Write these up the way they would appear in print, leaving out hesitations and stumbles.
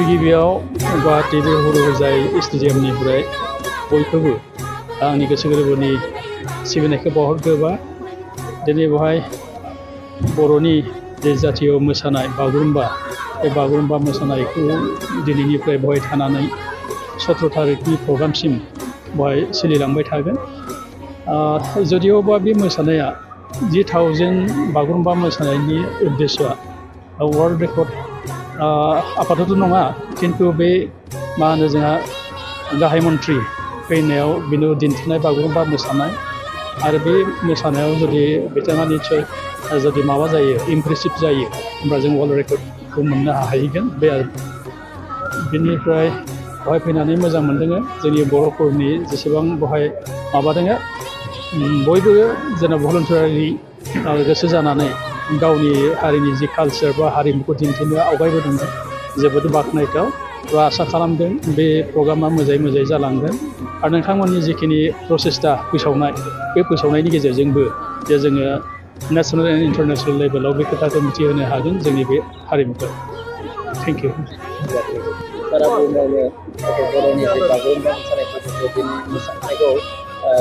गिबियाव गुवाहाटी बे हुरुजाय स्टेडियामनिफ्राय बयखौबो आंनि गोसो गोरबोनि सिबिनायखौ बावहरग्रोबाय। दिनै बेवहाय बर'नि जे जातीय मोसानाय बागुरुम्बा, बे बागुरुम्बा मोसानायखौ दिनैनिफ्राय बेवहाय थानानै 17 तारिखनि प्रग्रामसिम बेवहाय सोलिलांबाय थागोन। जदिअबा बे मोसानाया 10,000 बागुरुम्बा मोसानायनि उद्देश्यआ वर्ल्ड रेकर्ड आपातत' नङा, खिन्थु बे मा होनो जोंहा गाहाय मन्थ्रि फैनायाव बेनो दिन्थिनाय बागुरुम्बा मोसानाय आरो बे मोसानायाव जुदि बिथाङा निस्सय जुदि माबा जायो, इमप्रेसिभ जायो, होमबा जों वर्ल्ड रेकर्डखौ मोननो हाहैगोन। बे आरो बेनिफ्राय बेवहाय फैनानै मोजां मोनदों। जोंनि बर'फोरनि जेसेबां बेवहाय माबा दङ, बयबो जेनेबा भलन्टियारि गोसो जानानै गावनि हारिनि जि कालचार बा हारिमुखौ दिन्थिनो आवगायबोदों, जोबोद बाख्नायथाव। आसा खालामदों बे प्रग्रामा मोजाङै जालांगोन आरो नोंथांमोननि जिखिनि प्रसेस्टा फोसावनाय, बे फोसावनायनि गेजेरजोंबो जे जोङो नेसनेल एन्ड इन्टारनेसनेल लेभेलाव बे खोथाखौ मिथिहोनो हागोन जोंनि बे हारिमुखौ। Thank you. सारा बुहुमावनो बर'नि जे बागुरुम्बा मोसानायखौ मोसानायखौ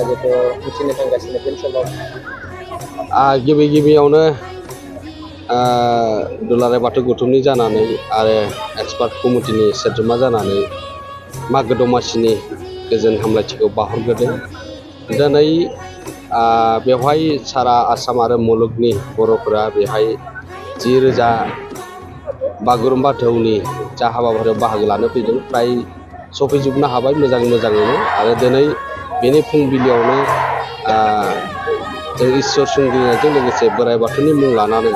जिहेथु मिथिनो थांगासिनो बे समाव गिबियावनो दुलाराय बाथौ गौथुमनि जानानै आरो एक्सपार्ट कमिटिनि सोद्रोमा जानानै मागो दमासिनि गोजोन हामलायथिखौ बावहरग्रोदों। दिनै बेवहाय सारा आसाम आरो मुलुगनि बर'फोरा बेहाय 10,000 बागुरुम्बा दोहौनि जा हाबाफारियाव बाहागो लानो फैदों, फ्राय सफैजोबनो हाबाय मोजाङैनो। आरो दिनै बेनि फुंबिलियावनो जों इसोर सिबिनायजों लोगोसे बोराइ बाथौनि मुं लानानै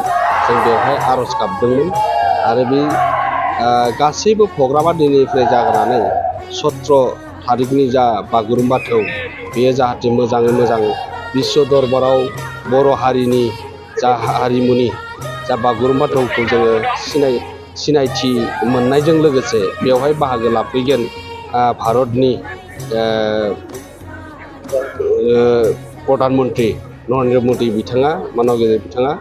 जों बेवहाय आर'ज गाबदोंमोन। आरो बे गासैबो प्रग्रामा दिनैनिफ्राय जागायनानै 17 तारिखनि जा बागुरुम्बा दोहौ, बेयो जाहाथे मोजाङै मोजां बिश्व दरबाराव बर' हारिनि जा हारिमुनि जा बागुरुम्बा दोहौखौ जोङो सिनायथि मोननायजों लोगोसे बेवहाय बाहागो लाफैगोन भारतनि प्रधान मन्त्रि नरेन्द्र मदि बिथाङा, माननीय गेजेर बिथाङा,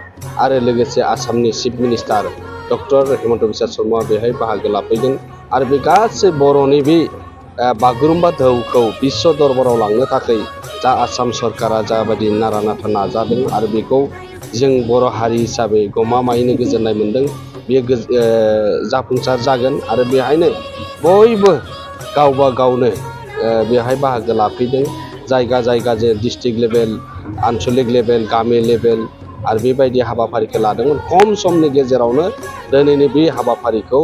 आरो लोगोसे आसामनि chief minister doctor Himanta Biswa Sharma बेहाय बाहागो लाफैगोन। आरो बे गासै बर'नि बे बागुरुम्बा दोहौखौ बिश्व दरबाराव लांनो थाखाय जा आसाम सरकारा जाबायदि नारा नाथा नाजादों आरो बेखौ जों बर' हारि हिसाबै गमामायैनो गोजोननाय मोन्दों। बेयो जाफुंसार जागोन आरो बेहायनो बयबो गावबा गावनो बेहाय बाहागो लाफैदों। जायगा जे डिस्ट्रिक्ट लेभेल, आन्चलिक लेभेल, गामि लेभेल आरो बेबायदि हाबाफारिखौ लादोंमोन। खम समनि गेजेरावनो दिनैनि बे हाबाफारिखौ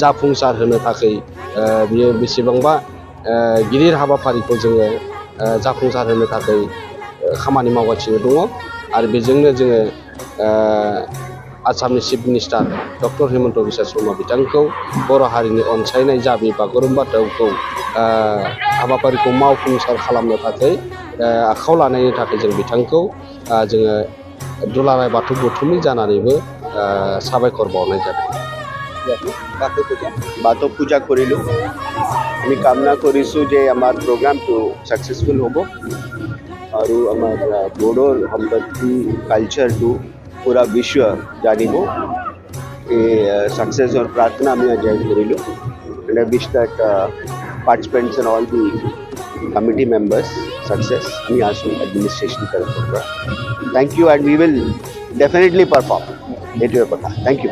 जाफुंसार होनो थाखाय बियो बेसेबांबा गिदिर हाबाफारिखौ जोङो जाफुंसार होनो थाखाय खामानि मावगासिनो दङ। आरो बेजोंनो जोङो आसामनि chief minister doctor Himanta Biswa Sharma बिथांखौ बर' हारिनि अनसायनाय जा बे बागुरुम्बा दोहौखौ हाबाफारिखौ मावफुंसार खालामनो थाखाय आखायाव लानायनि थाखाय जों बिथांखौ जोङो दुलाराय बाथौ गौथुमनि जानानैबो साबायखर बावनाय जादों। बाथौ पूजा करिलो। আমি কামনা কৰিছোঁ যে আমাৰ প্ৰগ্ৰামটো ছাকচেছফুল হ'ব আৰু আমাৰ বড়োৰ সম্পত্তি কালচাৰটো পুৰা বিশ্ব জানিব। এই ছাকচেছৰ প্ৰাৰ্থনা আমি আজি কৰিলোঁ। And I wish that participants and all the committee members success. আমি আছো administration তরফৰ পৰা। Thank you and we will definitely perform. এইটোৱে কথা। Thank you.